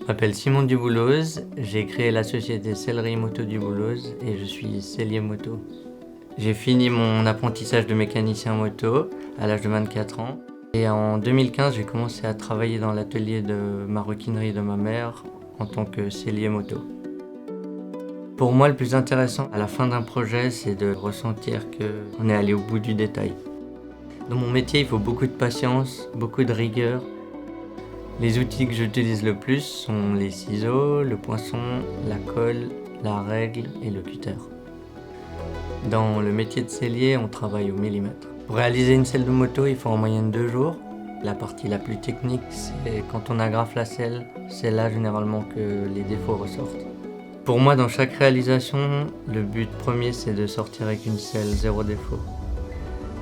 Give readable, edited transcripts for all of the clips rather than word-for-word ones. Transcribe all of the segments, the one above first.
Je m'appelle Simon Dubouloz, j'ai créé la société Sellerie Moto Dubouloz et je suis sellier moto. J'ai fini mon apprentissage de mécanicien moto à l'âge de 24 ans et en 2015 j'ai commencé à travailler dans l'atelier de maroquinerie de ma mère en tant que sellier moto. Pour moi, le plus intéressant à la fin d'un projet, c'est de ressentir qu'on est allé au bout du détail. Dans mon métier, il faut beaucoup de patience, beaucoup de rigueur. Les outils que j'utilise le plus sont les ciseaux, le poinçon, la colle, la règle et le cutter. Dans le métier de sellier, on travaille au millimètre. Pour réaliser une selle de moto, il faut en moyenne 2 jours. La partie la plus technique, c'est quand on agrafe la selle. C'est là généralement que les défauts ressortent. Pour moi, dans chaque réalisation, le but premier, c'est de sortir avec une selle 0 défaut.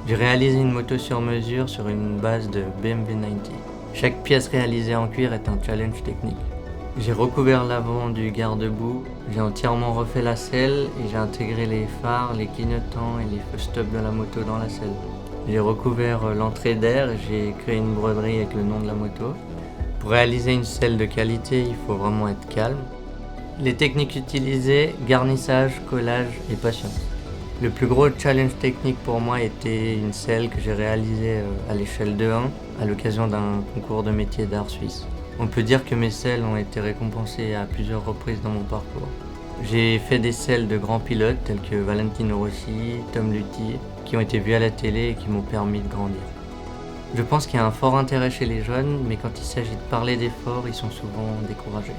J'ai réalisé une moto sur mesure sur une base de BMW 90. Chaque pièce réalisée en cuir est un challenge technique. J'ai recouvert l'avant du garde-boue, j'ai entièrement refait la selle et j'ai intégré les phares, les clignotants et les feux stop de la moto dans la selle. J'ai recouvert l'entrée d'air et j'ai créé une broderie avec le nom de la moto. Pour réaliser une selle de qualité, il faut vraiment être calme. Les techniques utilisées, garnissage, collage et patience. Le plus gros challenge technique pour moi était une selle que j'ai réalisée à l'échelle de 1 à l'occasion d'un concours de métier d'art suisse. On peut dire que mes selles ont été récompensées à plusieurs reprises dans mon parcours. J'ai fait des selles de grands pilotes tels que Valentino Rossi, Tom Luthi, qui ont été vus à la télé et qui m'ont permis de grandir. Je pense qu'il y a un fort intérêt chez les jeunes, mais quand il s'agit de parler d'efforts, ils sont souvent découragés.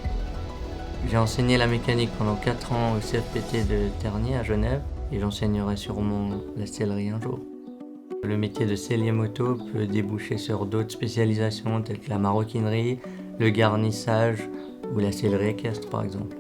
J'ai enseigné la mécanique pendant 4 ans au CFPT de Tergnier à Genève et j'enseignerai sûrement la sellerie un jour. Le métier de sellier moto peut déboucher sur d'autres spécialisations telles que la maroquinerie, le garnissage ou la sellerie équestre par exemple.